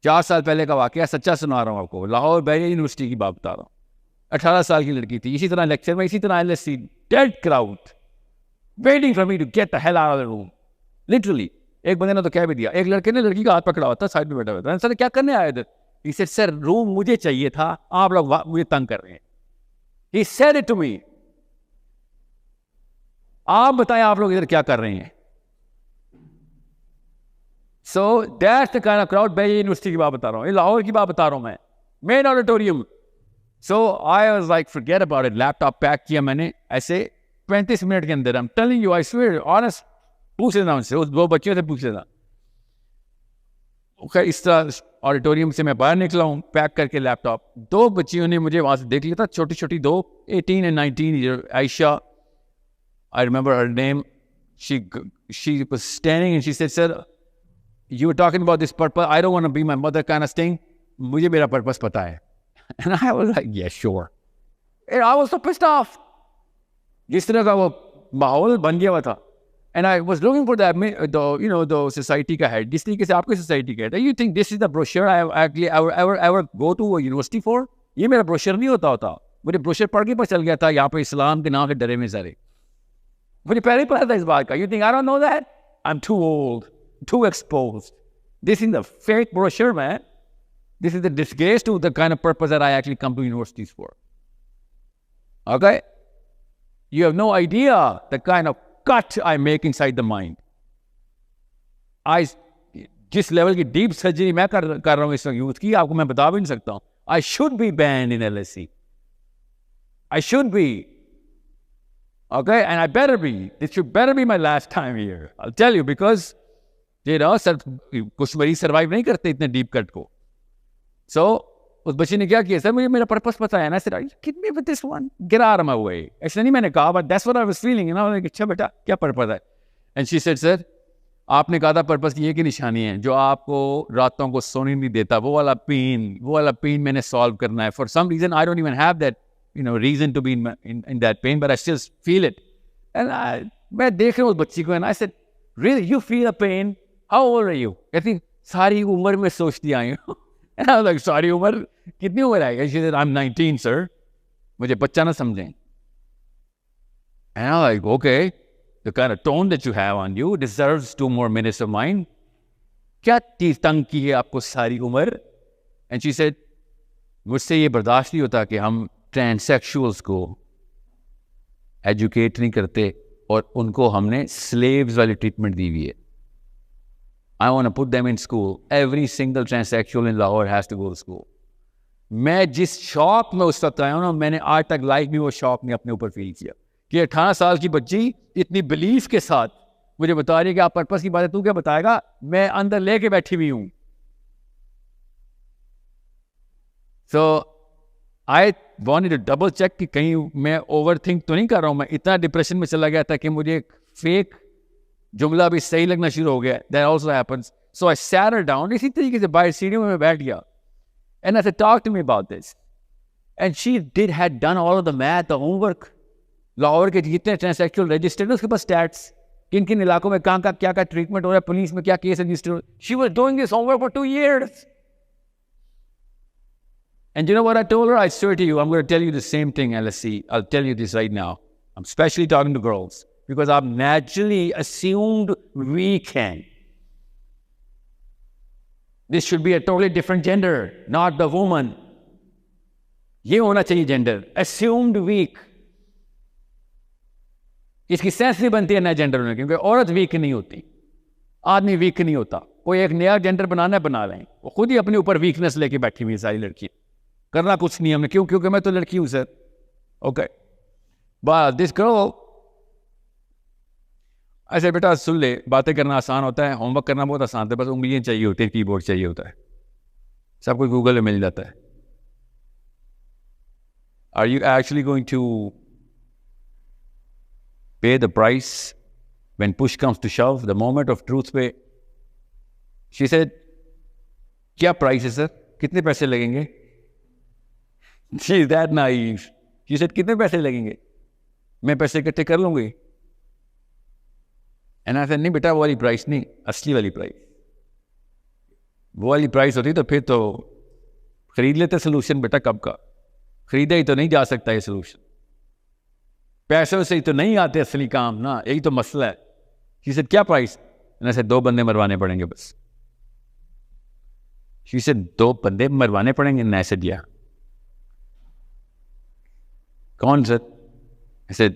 4 سال پہلے کا واقعہ سچا سنا رہا ہوں آپ کو. لاہور بیریا یونیورسٹی کی بات بتا رہا ہوں. 18 سال کی لڑکی تھی. اسی طرح لیکچر میں اسی طرح LSC dead crowd waiting for me to get the hell out of the room. Literally. ایک بندے نے تو کہہ بھی دیا. ایک لڑکے نے لڑکی کا ہاتھ پکڑا ہوا تھا, سائڈ میں بیٹھا ہوا تھا. سر کیا کرنے آئے ادھر؟ He said, sir, روم مجھے چاہیے تھا, آپ لوگ مجھے تنگ کر رہے ہیں. He said it to me. آپ بتائیں آپ لوگ ادھر کیا کر رہے ہیں. So that's the kind of crowd. بیریا university کی بات بتا رہا ہوں, لاہور کی بات بتا رہا ہوں میں, main auditorium. So I was like, forget about it. Laptop pack کیا میں نے ایسے 35 منٹ کے اندر. I'm telling you, I swear, honest. پوچھ لینا ان سے, اس 2 بچیوں سے پوچھ لینا. خیر اس طرح آڈیٹوریم سے میں باہر نکلا ہوں پیک کر کے لیپ ٹاپ. 2 بچیوں نے مجھے وہاں سے دیکھ لیا تھا, چھوٹی چھوٹی 2, 18 and 19 year. Aisha, I remember her name. She was standing and she said, sir, you were talking about this purpose. I don't want to be my mother kind of thing. مجھے میرا پرپس پتا ہے. And I was like, yeah, sure. And I was so pissed off. جس طرح کا وہ ماحول بن گیا ہوا تھا. And I was looking for that, the society کا head. جس طریقے سے آپ کی society کا head. You think this is the brochure I actually ever go to a university for? یہ میرا brochure نہیں ہوتا. مجھے brochure پڑھ کے پتہ چل گیا تھا یہاں پہ اسلام کے نام سے ڈرے میں سارے. مجھے پہلے ہی پتا تھا اس بات کا. You think I don't know that? I'm too old, too exposed. This is the fake brochure, man. This is the disgrace to the kind of purpose that I actually come to universities for. Okay? You have no idea the kind of cut I make inside the mind. جس level کی deep surgery میں کر رہا ہوں اس وقت youth کی, آپ کو میں بتا بھی نہیں سکتا ہوں. I should be banned in LSC. I should be. Okay? And I better be. This should better be my last time here. I'll tell you because, کچھ مریض سروائیو نہیں کرتے اتنے ڈیپ کٹ کو. So, اس بچے نے کیا کیا, سر مجھے میرا پرپس پتا ہے نا, سر give me with this one, get out of my way. ایسا نہیں میں نے کہا, but that's what I was feeling, اچھا بیٹا کیا پرپس ہے. And she said, sir, آپ نے کہا تھا پرپس کی یہ کی نشانی ہے جو آپ کو راتوں کو سونے نہیں دیتا, وہ والا پین میں نے سالو کرنا ہے. For some reason I don't even have that reason to be in that pain, but I still feel it. And میں دیکھ رہا ہوں اس بچی کو, and I said, really, you feel a pain? How old are you? I think ساری عمر میں سوچتی آئی ہوں. And I was like, ساری عمر کتنی عمر آئی گی? She said, I'm 19, sir. مجھے بچہ نہ سمجھیں. And I was like, okay, the kind of tone that you have on you deserves 2 more minutes of mine. کیا چیز تنگ کی ہے آپ کو ساری عمر؟ And she said, مجھ سے یہ برداشت نہیں ہوتا کہ ہم ٹرانسیکشولز کو ایجوکیٹ نہیں کرتے اور ان کو ہم نے سلیوز والی ٹریٹمنٹ دی ہوئی ہے. I want to put them in school. Every single transsexual in Lahore has to go to school. میں جس شوق میں اس وقت آیا ہوں نا, میں نے آج تک لائف میں وہ شوق نہیں اپنے اوپر فیل کیا کہ 18 سال کی بچی اتنی بلیف کے ساتھ مجھے بتا رہی ہے کہ آپ پرپس کی بات ہے, تو کیا بتائے گا, میں اندر لے کے بیٹھی ہوئی ہوں. So I wanted to double check کہ کہیں میں اوور تھنک تو نہیں کر رہا ہوں. میں اتنا ڈپریشن میں چلا گیا تھا کہ مجھے فیک جملہ بھی صحیح لگنا شروع ہو گیا. That also happens. So I sat her down. اسی طریقے سے باہر سیڑھیوں میں بیٹھ گیا. And I said, talk to me about this. And she had done all of the math, the homework. Lahore کے جتنے ٹرانسیکچوئل رجسٹرڈ ہیں اس کے پاس اسٹیٹس, کن کن علاقوں میں کہاں کا کیا ٹریٹمنٹ ہو رہا ہے, پولیس میں کیا case register. She was doing this homework for 2 years. And you know what I told her? I swear to you, I'm going to tell you the same thing, LSC. I'll tell you this right now. I'm especially talking to girls. Because I've naturally assumed weak hand. This should be a totally different gender, not the woman. یہ ہونا چاہیے gender, assumed weak. اس کی sense نہیں بنتی ہے نیا gender ہونے کی, کیونکہ عورت ویک نہیں ہوتی, آدمی ویک نہیں ہوتا. کوئی ایک نیا جینڈر بنانا ہے بنا لیں, وہ خود ہی اپنے اوپر ویکنس لے کے بیٹھی ہوئی ساری لڑکی. کرنا کچھ نہیں ہم نے, کیوں؟ کیونکہ میں تو لڑکی ہوں سر. اوکے, بس دس گرل, ایسے بیٹا سن لے, باتیں کرنا آسان ہوتا ہے, ہوم ورک کرنا بہت آسان ہوتا ہے, بس انگلیاں چاہیے ہوتی ہیں, کی بورڈ چاہیے ہوتا ہے, سب کچھ گوگل میں مل جاتا ہے. Are you actually going to pay the price when push comes to shove, the moment of truth pay? She said, کیا پرائس ہے سر, کتنے پیسے لگیں گے؟ She is that naive. She said, کتنے پیسے لگیں گے, میں پیسے اکٹھے کر لوں گی. And I said, نہیں بیٹا, وہ والی پرائس نہیں, اصلی والی پرائس. وہ والی پرائز ہوتی تو پھر تو خرید لیتے سولوشن. بیٹا کب کا خریدا ہی تو نہیں جا سکتا یہ سولوشن, پیسوں سے ہی تو نہیں آتے اصلی کام نا, یہی تو مسئلہ ہے. She said کیا پرائز؟ ایسے 2 بندے مروانے پڑیں گے بس. She said 2 بندے مروانے پڑیں گے. ایسے دیا کون سر؟ ایسے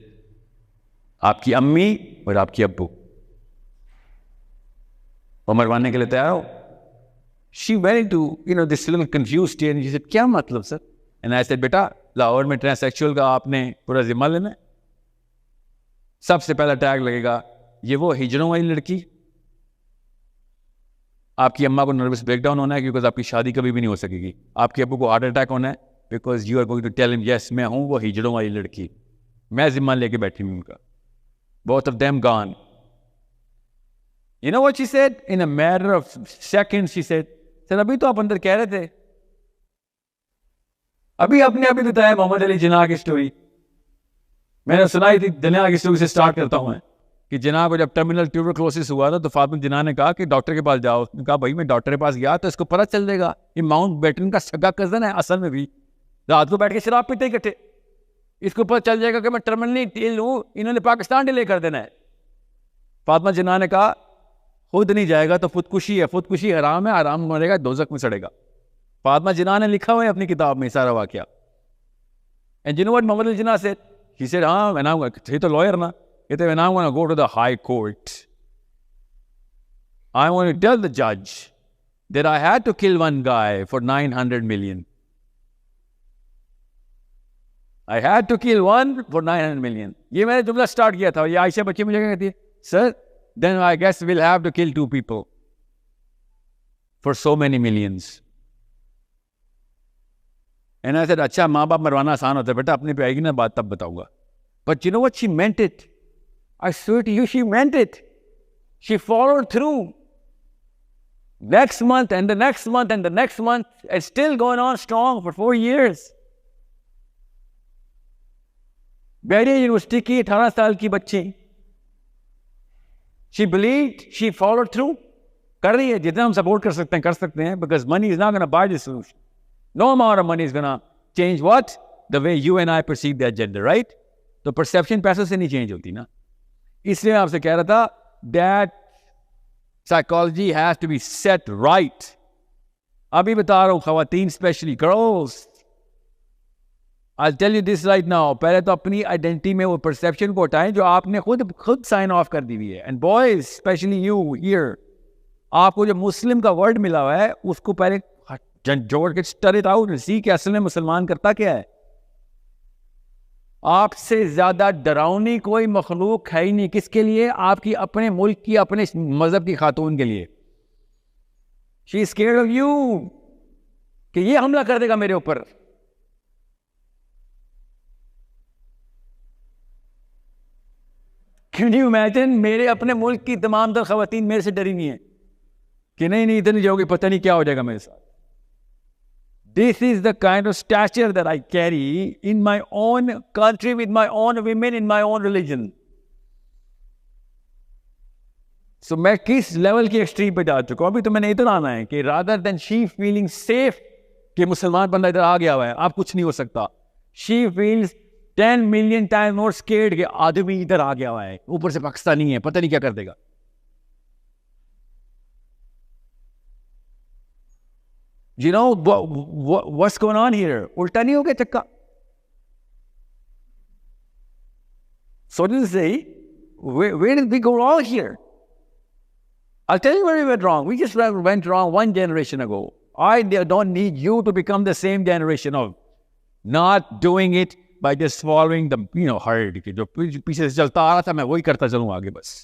آپ کی امی اور آپ کی ابو, وہ مروانے کے لیے تیار ہو. She went into this little confused state and she said کیا مطلب سر؟ And I said بیٹا لاہور میں ٹرانسیکچوئل کا آپ نے پورا ذمہ لینا ہے. سب سے پہلا ٹیگ لگے گا یہ وہ ہجروں والی لڑکی. آپ کی اماں کو نروس بریک ڈاؤن ہونا ہے کیونکہ آپ کی شادی کبھی بھی نہیں ہو سکے گی. آپ کے ابو کو ہارٹ اٹیک ہونا ہے because you are going to tell ہم یس میں ہوں وہ ہجروں والی لڑکی, میں ذمہ لے کے بیٹھی ہوں ان کا. Both of them gone. You know what she said? In a matter of seconds she said, سر ابھی تو آپ اندر کہہ رہے تھے, ابھی آپ نے بتایا محمد علی جناح کی سٹوری. میں نے سنائی تھی, جناح کی سٹوری سے سٹارٹ کرتا ہوں میں کہ جناح کو جب ٹرمینل ٹیوبرکلوسس ہوا تھا تو فاطمہ جناح نے کہا کہ ڈاکٹر کے پاس جاؤ. اس نے کہا بھائی میں ڈاکٹر کے پاس گیا تو اس کو پتہ چل جائے گا یہ ماؤنٹ بیٹن کا سگا کزن ہے اصل میں بھی, رات کو بیٹھ کے شراب پیتے اکٹھے, اس کو پتہ چل جائے گا کہ میں ٹرمینلی ٹیل ہوں, انہوں نے پاکستان ڈیلے کر دینا ہے. فاطمہ جناح نے کہا خود نہیں جائے گا تو خودکشی ہے, خودکشی حرام ہے, حرام مرے گا دوزخ میں سڑے گا. فاطمہ جناح نے لکھا ہوا ہے اپنی کتاب میں سارا واقعہ. And you know what Muhammad Ali Jinnah said? He said, when I'm going to lawyer na, when I'm going to go to the high court, I want to tell the judge that I had to kill one guy for 900 million. I had to kill one for 900 million. یہ میں نے جملہ start کیا تھا. یہ عائشہ بچی مجھے کہتی ہے sir, then I guess we'll have to kill 2 people for so many millions. And I said, اچھا ماں باپ مروانا آسان ہوتا ہے بیٹا, اپنے پہ آئے گی نا بات تب بتاؤں گا. But you know what? She meant it. I swear to you, she meant it. She followed through. Next month and the next month and the next month, it's still going on strong for 4 years. بیڈیا university کی 18 سال کی بچی, she believed, she followed through. کر رہی ہے جتنا ہم support کر سکتے ہیں because money is not going to buy this solution. No amount of money is going to change what? The way you and I perceive that gender, right? تو perception پیسوں سے نہیں چینج ہوتی نا. اس لیے میں آپ سے کہہ رہا تھا that psychology has to be set right. ابھی بتا رہا ہوں خواتین especially girls, I'll tell you this right now. پہلے تو اپنی آئیڈینٹی میں وہ perception کو ہٹائیں جو آپ نے خود سائن آف کر دی ہوئی ہے. And boys, especially you here, آپ کو جو مسلم کا ورڈ ملا ہوا ہے اس کو پہلے جوڑ کے stir it out and see کہ اصل میں مسلمان کرتا کیا ہے. آپ سے زیادہ ڈراؤنی کوئی مخلوق ہے ہی نہیں. کس کے لیے؟ آپ کی اپنے ملک کی, اپنے مذہب کی خاتون کے لیے. She is scared of you کہ یہ حملہ کر دے گا میرے اوپر. Can you imagine? میرے اپنے ملک کی تمام تر خواتین میرے سے ڈری نہیں ہیں کہ نہیں ادھر نہیں جاؤ گے, پتہ نہیں کیا ہو جائے گا میرے ساتھ. This is the kind of stature that I carry in my own country, with my own women, in my own religion. So میں کس لیول کی ایکسٹریم پہ جا چکا ہوں. ابھی تو میں نے ادھر آنا ہے کہ rather than she feeling safe کہ مسلمان بندہ ادھر آ گیا ہوا ہے, آپ کچھ نہیں ہو سکتا, she feels 10 million times more scared کہ آدمی ادھر آ گیا ہوا ہے, اوپر سے پاکستانی ہے, پتہ نہیں کیا کر دے گا. You know what's going on here? الٹا نہیں ہو گیا چکا. So to say, where did we go wrong here? I'll tell you where we went wrong. We just went wrong 1 generation ago. I don't need you to become the same generation of not doing it by just following the herd. جو پیچھے سے چلتا آ رہا تھا میں وہی کرتا چلوں آگے بس.